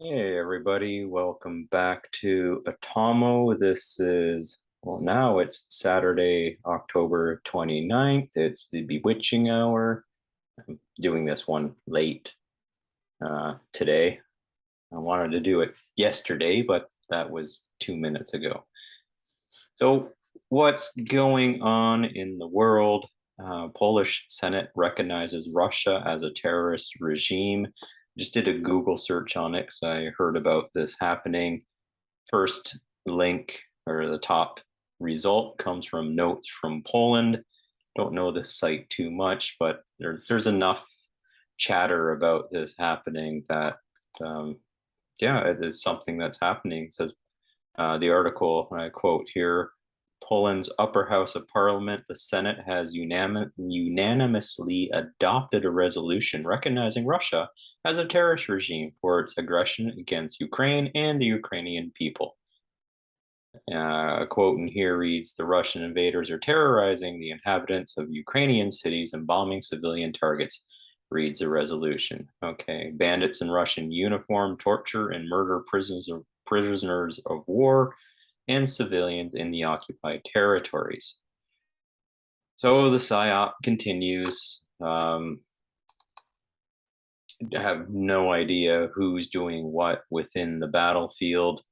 Hey everybody, welcome back to Atomo. This is, well, now it's Saturday, October 29th. It's the bewitching hour. I'm doing this one late today. I wanted to do it yesterday, but that was 2 minutes ago. So, what's going on in the world? Polish Senate recognizes Russia as a terrorist regime. Just did a Google search on it because I heard about this happening. First link or the top result comes from Notes from Poland. Don't know this site too much, but there's enough chatter about this happening that um, yeah, it is something that's happening. It says the article, I quote here: Poland's upper house of parliament, the Senate, has unanimously adopted a resolution recognizing Russia as a terrorist regime for its aggression against Ukraine and the Ukrainian people. A quote in here reads: The Russian invaders are terrorizing the inhabitants of Ukrainian cities and bombing civilian targets, reads the resolution. Okay. Bandits in Russian uniform torture and murder prisoners of war and civilians in the occupied territories. So the PSYOP continues. I have no idea who's doing what within the battlefield,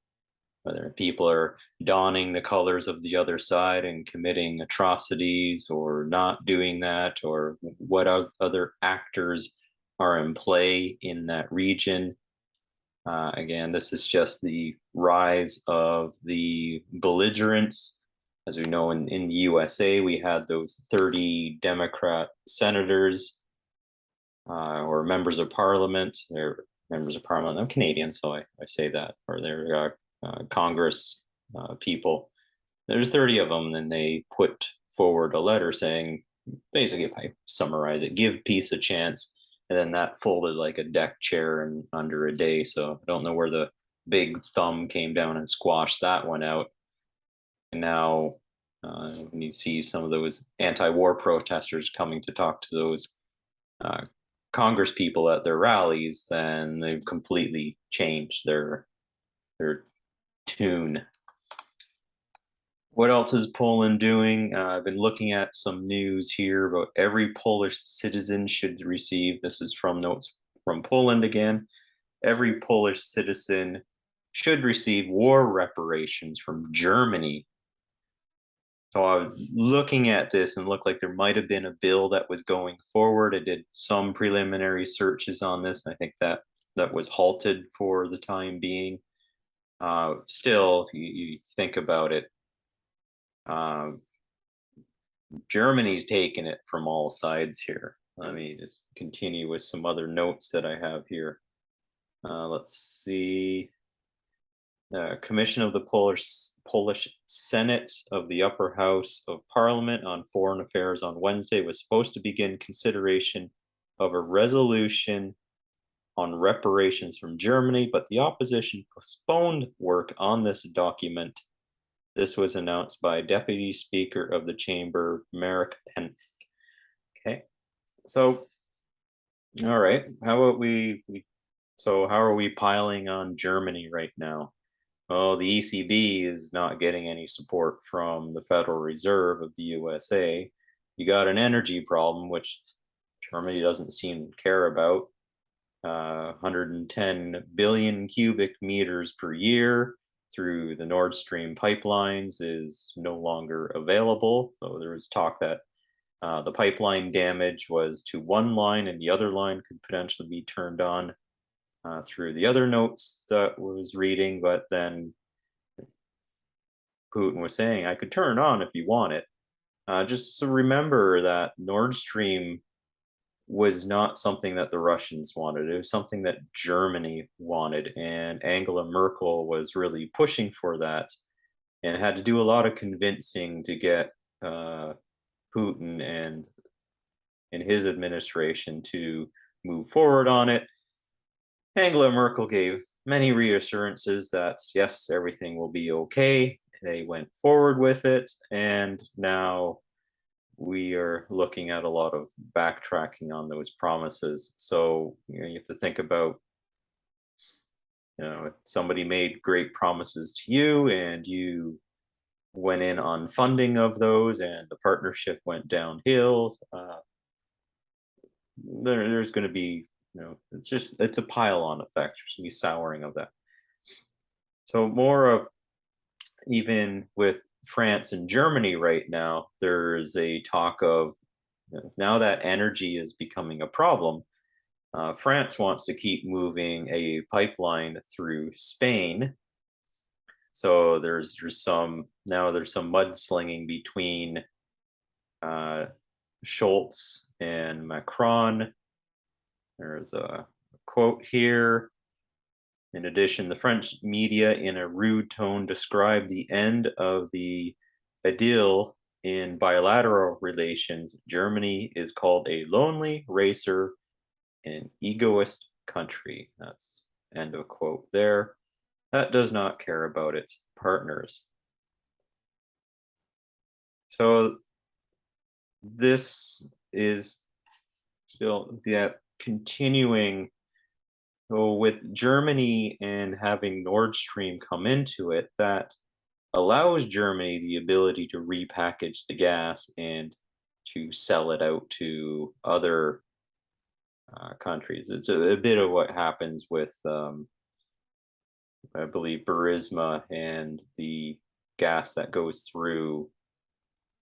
whether people are donning the colors of the other side and committing atrocities or not doing that, or what other actors are in play in that region. Again, this is just the rise of the belligerents. As we know, in the USA, we had those 30 Democrat senators or members of parliament. They're members of parliament. I'm Canadian, so I say that, or they're Congress people. There's 30 of them, and they put forward a letter saying, basically, if I summarize it, give peace a chance. And then that folded like a deck chair in under a day. So I don't know where the big thumb came down and squashed that one out. And now, when you see some of those anti-war protesters coming to talk to those uh, Congress people at their rallies, then they've completely changed their tune. What else is Poland doing? I've been looking at some news here about every Polish citizen should receive. This is from Notes from Poland again. Every Polish citizen should receive war reparations from Germany. So I was looking at this and looked like there might have been a bill that was going forward. I did some preliminary searches on this. I think that was halted for the time being. Still, if you think about it, uh, Germany's taken it from all sides here. Let me just continue with some other notes that I have here. Let's see. The Commission of the Polish Senate of the Upper House of Parliament on Foreign Affairs on Wednesday was supposed to begin consideration of a resolution on reparations from Germany, but the opposition postponed work on this document. This was announced by Deputy Speaker of the Chamber, Marek Pence. Okay, so all right, how about so how are we piling on Germany right now? Well, the ECB is not getting any support from the Federal Reserve of the USA. You got an energy problem, which Germany doesn't seem to care about. 110 billion cubic meters per year through the Nord Stream pipelines is no longer available. So there was talk that the pipeline damage was to one line and the other line could potentially be turned on through the other notes that was reading, but then Putin was saying, I could turn it on if you want it. Just so remember that Nord Stream was not something that the Russians wanted. It was something that Germany wanted, and Angela Merkel was really pushing for that, and had to do a lot of convincing to get Putin and his administration to move forward on it. Angela Merkel gave many reassurances that yes, everything will be okay. They went forward with it, and now we are looking at a lot of backtracking on those promises. So you have to think about somebody made great promises to you and you went in on funding of those and the partnership went downhill, there's going to be, it's a pile on effect. There's going to be souring of that. So more of, even with France and Germany right now, there's a talk of, now that energy is becoming a problem. France wants to keep moving a pipeline through Spain. So there's some, now there's some mudslinging between uh, Schultz and Macron. There's a quote here. In addition, the French media, in a rude tone, described the end of the idyll in bilateral relations. Germany is called a lonely racer, an egoist country. That's end of quote there. That does not care about its partners. So this is still, yeah, continuing. So with Germany and having Nord Stream come into it, that allows Germany the ability to repackage the gas and to sell it out to other countries. It's a bit of what happens with, I believe, Burisma and the gas that goes through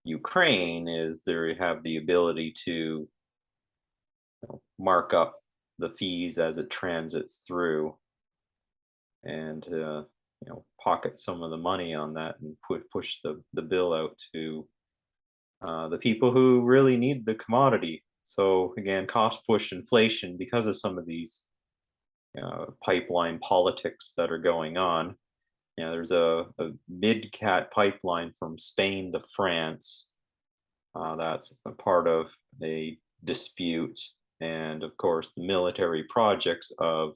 Ukraine, is they have the ability to mark up the fees as it transits through and pocket some of the money on that and push the bill out to the people who really need the commodity. So again, cost push inflation because of some of these pipeline politics that are going on. There's a mid-cat pipeline from Spain to France that's a part of a dispute, and of course the military projects of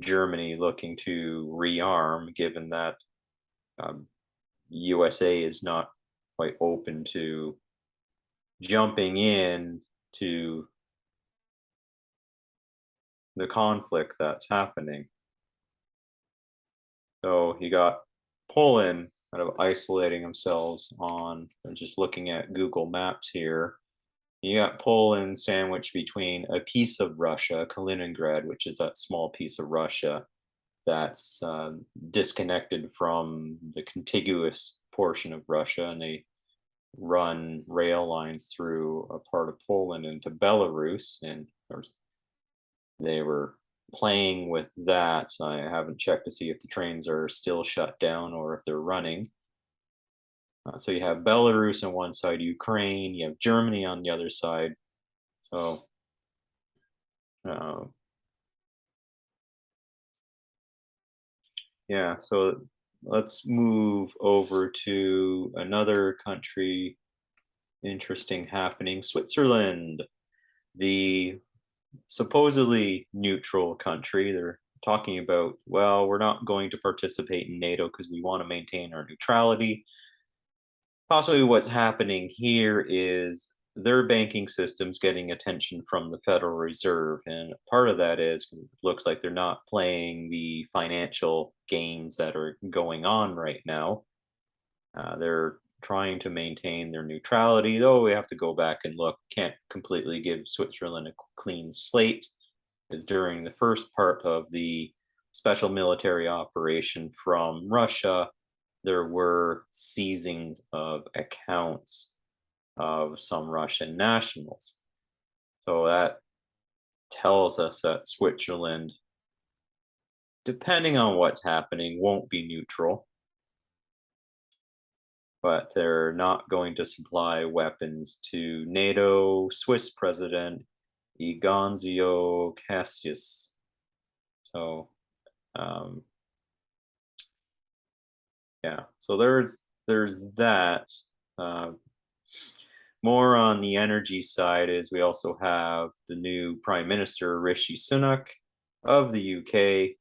Germany looking to rearm, given that USA is not quite open to jumping in to the conflict that's happening. So you got Poland kind of isolating themselves on, I'm just looking at Google Maps here. You got Poland sandwiched between a piece of Russia, Kaliningrad, which is that small piece of Russia that's disconnected from the contiguous portion of Russia, and they run rail lines through a part of Poland into Belarus, and they were playing with that. I haven't checked to see if the trains are still shut down or if they're running. So you have Belarus on one side, Ukraine, you have Germany on the other side. So yeah, so let's move over to another country. Interesting happening, Switzerland, the supposedly neutral country. They're talking about, well, we're not going to participate in NATO because we want to maintain our neutrality. Possibly what's happening here is their banking system's getting attention from the Federal Reserve. And part of that is, it looks like they're not playing the financial games that are going on right now. They're trying to maintain their neutrality, though we have to go back and look. Can't completely give Switzerland a clean slate, because during the first part of the special military operation from Russia, there were seizing of accounts of some Russian nationals. So that tells us that Switzerland, depending on what's happening, won't be neutral. But they're not going to supply weapons to NATO. Swiss President Ignazio Cassius. So, yeah. So there's that. More on the energy side is we also have the new Prime Minister Rishi Sunak of the UK.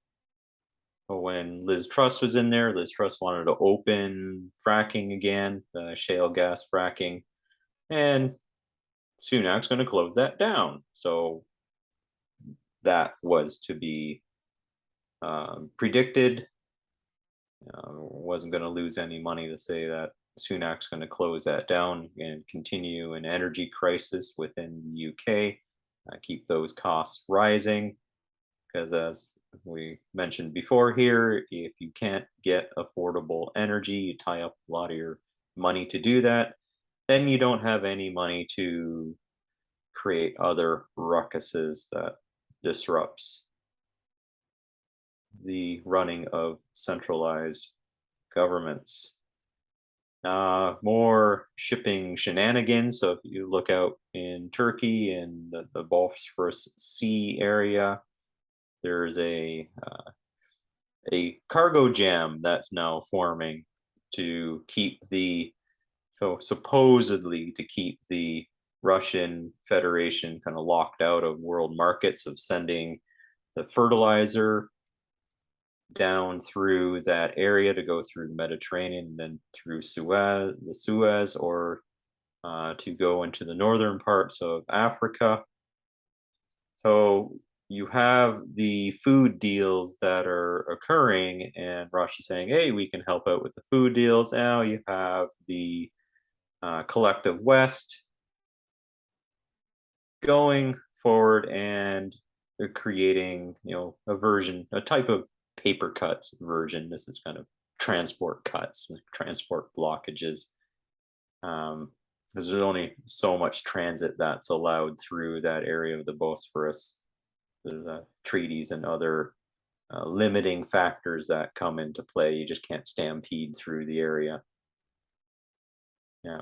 When Liz Truss was in there, Liz Truss wanted to open fracking again, shale gas fracking, and Sunak's going to close that down. So that was to be predicted. Wasn't going to lose any money to say that Sunak's going to close that down and continue an energy crisis within the UK, keep those costs rising. Because as we mentioned before here, if you can't get affordable energy, you tie up a lot of your money to do that, then you don't have any money to create other ruckuses that disrupts the running of centralized governments. More shipping shenanigans. So if you look out in Turkey and the Bosphorus Sea area, there's a cargo jam that's now forming to keep the so supposedly to keep the Russian Federation kind of locked out of world markets of sending the fertilizer down through that area to go through the Mediterranean, then through Suez, or to go into the northern parts of Africa. So you have the food deals that are occurring, and Russia saying, "Hey, we can help out with the food deals." Now you have the collective West going forward, and they're creating, a type of paper cuts version. This is kind of transport cuts, transport blockages. Because there's only so much transit that's allowed through that area of the Bosphorus. There's treaties and other limiting factors that come into play. You just can't stampede through the area. Yeah.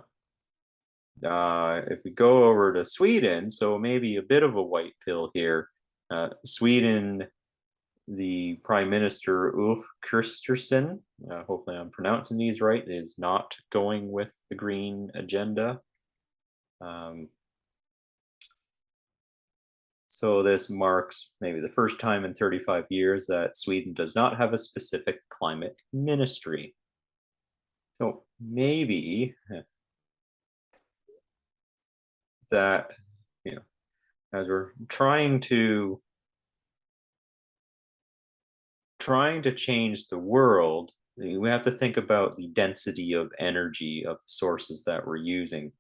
If we go over to Sweden, so maybe a bit of a white pill here. Sweden, the Prime Minister Ulf Kristersson, hopefully I'm pronouncing these right, is not going with the green agenda. So this marks maybe the first time in 35 years that Sweden does not have a specific climate ministry. So maybe that, as we're trying to change the world, we have to think about the density of energy of the sources that we're using.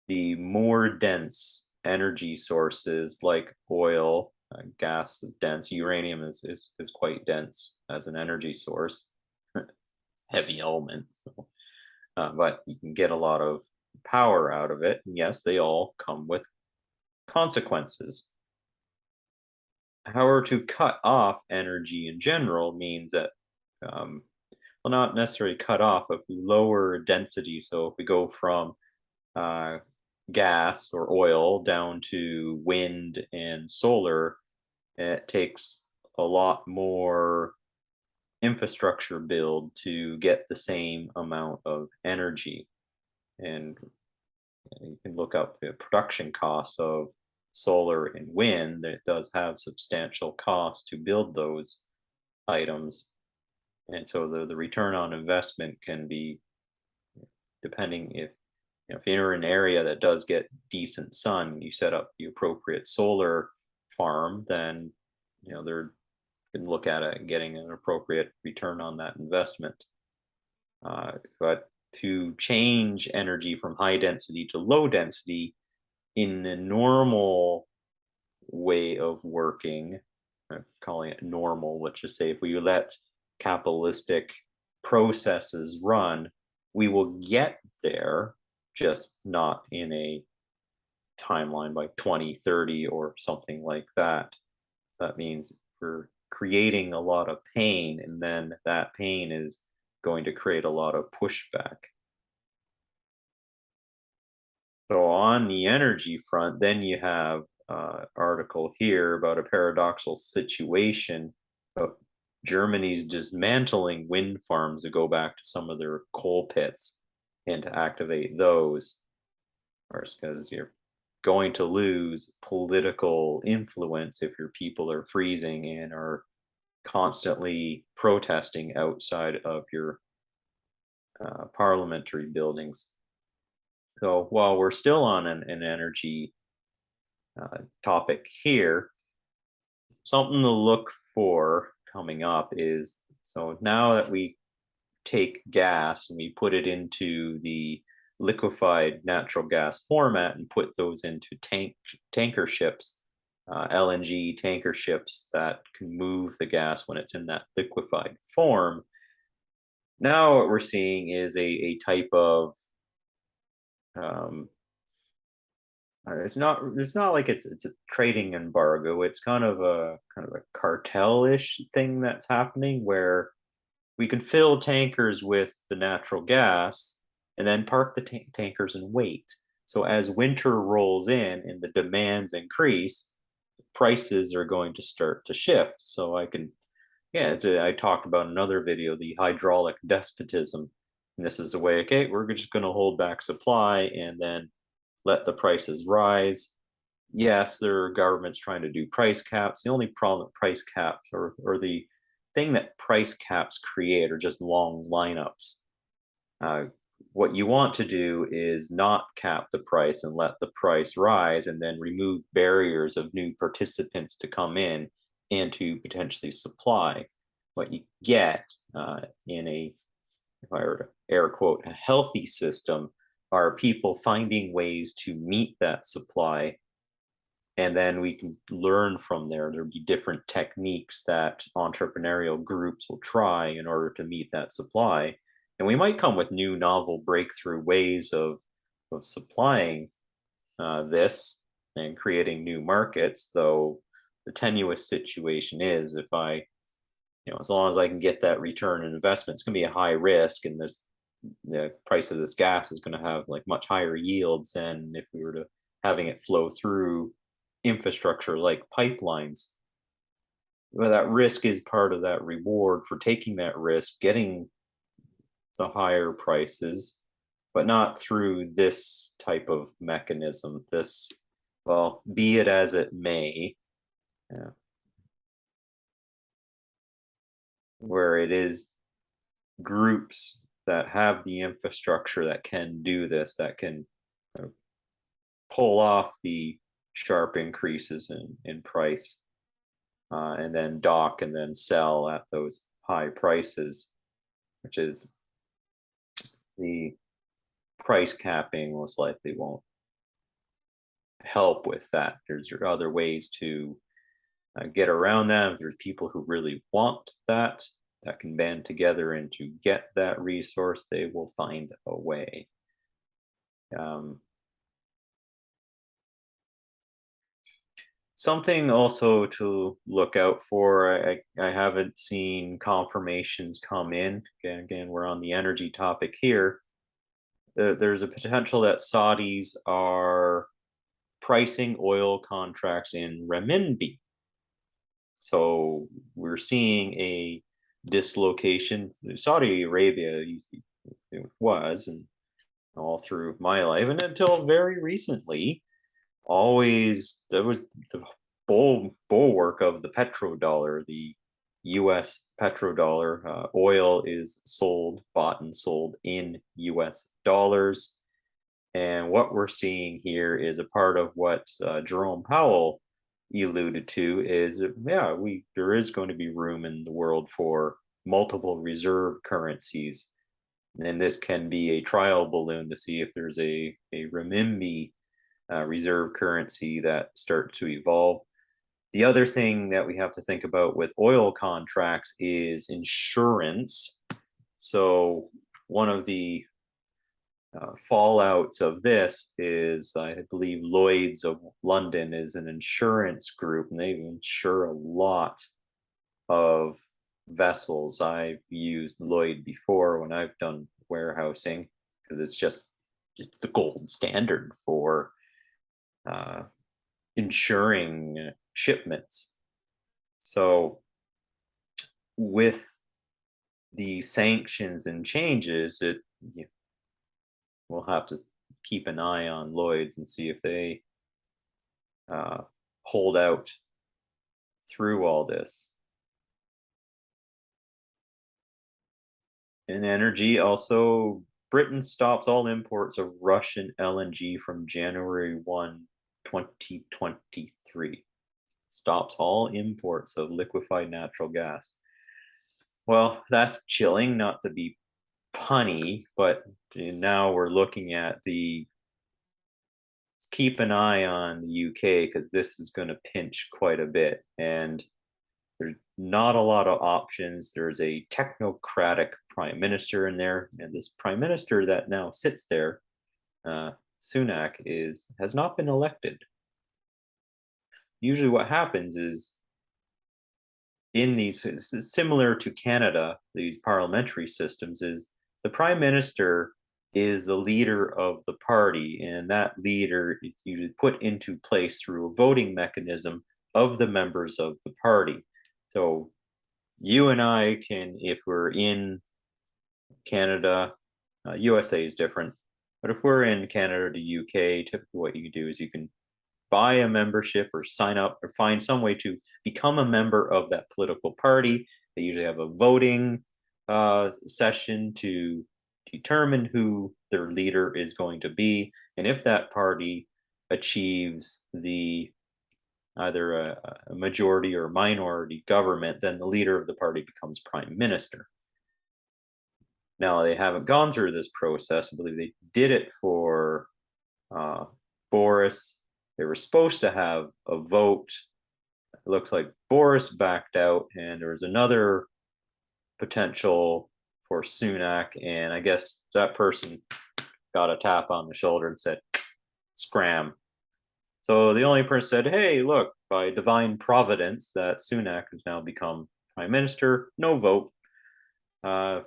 The more dense energy sources like oil, gas is dense, uranium is quite dense as an energy source, heavy element. But you can get a lot of power out of it. And yes, they all come with consequences. However, to cut off energy in general means that, well, not necessarily cut off, but we lower density. So if we go from uh, gas or oil down to wind and solar, it takes a lot more infrastructure build to get the same amount of energy. And you can look up the production costs of solar and wind. It does have substantial cost to build those items. And so the return on investment can be, depending if you're in an area that does get decent sun, you set up the appropriate solar farm, then they're can look at it and getting an appropriate return on that investment. But to change energy from high density to low density in a normal way of working, calling it normal, let's just say if we let capitalistic processes run, we will get there, just not in a timeline by 2030 or something like that. That means we're creating a lot of pain, and then that pain is going to create a lot of pushback. So on the energy front, then you have article here about a paradoxical situation of Germany's dismantling wind farms to go back to some of their coal pits and to activate those, because you're going to lose political influence if your people are freezing and are constantly protesting outside of your parliamentary buildings. So while we're still on an energy topic here, something to look for coming up is, so now that we take gas and we put it into the liquefied natural gas format and put those into tanker ships, LNG tanker ships that can move the gas when it's in that liquefied form. Now what we're seeing is a type of um, it's not like it's a trading embargo. It's kind of a cartel-ish thing that's happening where we can fill tankers with the natural gas and then park the tankers and wait. So as winter rolls in and the demands increase, prices are going to start to shift. So yeah, I talked about in another video, the hydraulic despotism. And this is a way, okay, we're just going to hold back supply and then let the prices rise. Yes, there are governments trying to do price caps. The only problem with price caps, or the thing that price caps create, are just long lineups. Uh, what you want to do is not cap the price and let the price rise and then remove barriers of new participants to come in and to potentially supply. What you get in a, if I were to air quote, a healthy system, are people finding ways to meet that supply, and then we can learn from there. There'll be different techniques that entrepreneurial groups will try in order to meet that supply, and we might come with new novel breakthrough ways of supplying this and creating new markets. Though the tenuous situation is, if I, as long as I can get that return on investment, it's going to be a high risk, and the price of this gas is going to have like much higher yields than if we were to having it flow through infrastructure like pipelines. Well, that risk is part of that reward for taking that risk, getting the higher prices, but not through this type of mechanism. This, well, be it as it may, uh, where it is groups that have the infrastructure that can do this, that can uh, pull off the sharp increases in price, and then dock and then sell at those high prices, which is the price capping most likely won't help with that. There's other ways to get around that. If there's people who really want that can band together and to get that resource, they will find a way. Um, Something also to look out for. I haven't seen confirmations come in. Again, we're on the energy topic here. There's a potential that Saudis are pricing oil contracts in renminbi. So we're seeing a dislocation. Saudi Arabia was, and all through my life, and until very recently, always there was the bulwark of the petrodollar, the U.S. petrodollar. Oil is bought and sold in U.S. dollars. And what we're seeing here is a part of what Jerome Powell alluded to is that, yeah, there is going to be room in the world for multiple reserve currencies. And this can be a trial balloon to see if there's a renminbi reserve currency that starts to evolve. The other thing that we have to think about with oil contracts is insurance. So one of the fallouts of this is, I believe Lloyd's of London is an insurance group, and they insure a lot of vessels. I've used Lloyd before when I've done warehousing because it's just the gold standard for uh, insuring shipments. So with the sanctions and changes, we'll have to keep an eye on Lloyd's and see if they uh, hold out through all this. In energy, also, Britain stops all imports of Russian LNG from January 1, 2023. stops all imports of liquefied natural gas. Well, that's chilling, not to be punny, but now we're looking at the keep an eye on the UK because this is going to pinch quite a bit. And there's not a lot of options. There's a technocratic prime minister in there, and this prime minister that now sits there, uh, Sunak, is has not been elected. Usually, what happens is in these similar to Canada, these parliamentary systems is the prime minister is the leader of the party, and that leader is usually put into place through a voting mechanism of the members of the party. So you and I can, if we're in Canada, USA is different, but if we're in Canada to UK, typically what you can do is you can buy a membership or sign up or find some way to become a member of that political party. They usually have a voting session to determine who their leader is going to be. And if that party achieves the either a majority or minority government, then the leader of the party becomes prime minister. Now, they haven't gone through this process. I believe they did it for uh, Boris. They were supposed to have a vote. It looks like Boris backed out, and there was another potential for Sunak. And I guess that person got a tap on the shoulder and said, scram. So the only person said, hey, look, by divine providence, that Sunak has now become prime minister. No vote. Uh,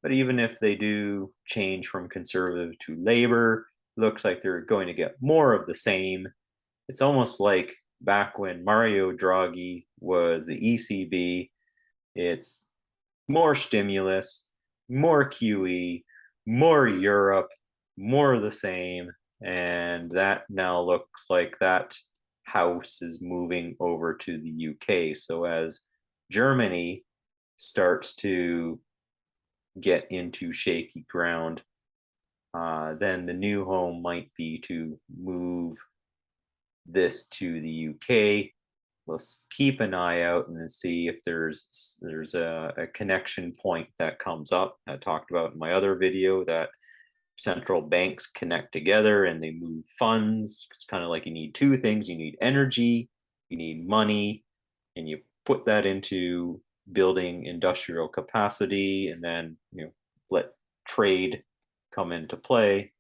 But even if they do change from conservative to labor, looks like they're going to get more of the same. It's almost like back when Mario Draghi was the ECB, it's more stimulus, more QE, more Europe, more of the same. And that now looks like that house is moving over to the UK. So as Germany starts to get into shaky ground, then the new home might be to move this to the UK. We'll keep an eye out and see if there's a connection point that comes up. I talked about in my other video that central banks connect together and they move funds. It's kind of like you need two things: you need energy, you need money, and you put that into building industrial capacity, and then let trade come into play.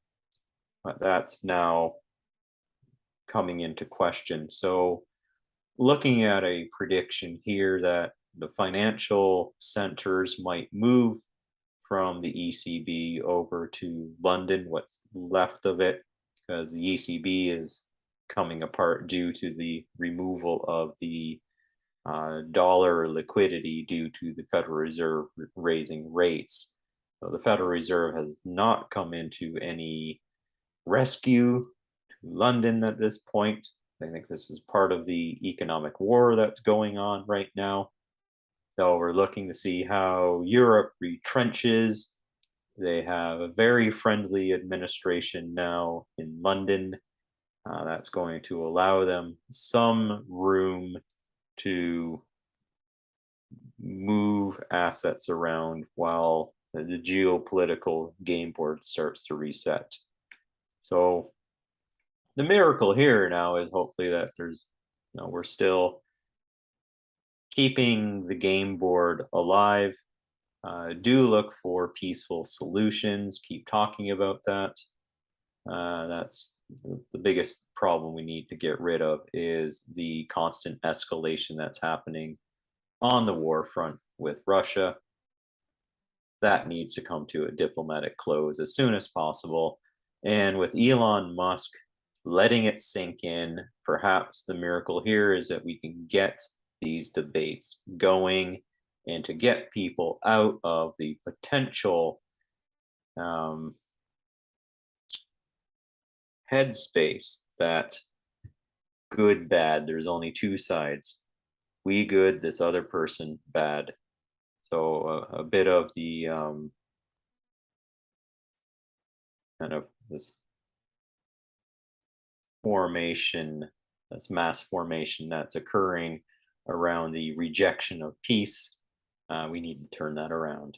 But that's now coming into question. So looking at a prediction here that the financial centers might move from the ECB over to London, what's left of it, because the ECB is coming apart due to the removal of the dollar liquidity due to the Federal Reserve raising rates. So the Federal Reserve has not come into any rescue to London at this point. I think this is part of the economic war that's going on right now. So we're looking to see how Europe retrenches. They have a very friendly administration now in London. That's going to allow them some room to move assets around while the geopolitical game board starts to reset. So the miracle here now is hopefully that we're still keeping the game board alive. Do look for peaceful solutions. Keep talking about that. That's the biggest problem we need to get rid of is the constant escalation that's happening on the war front with Russia. That needs to come to a diplomatic close as soon as possible. And with Elon Musk letting it sink in, perhaps the miracle here is that we can get these debates going and to get people out of the potential headspace that good, bad, there's only two sides. We good, this other person bad. So a bit of the kind of this formation this mass formation that's occurring around the rejection of peace. We need to turn that around.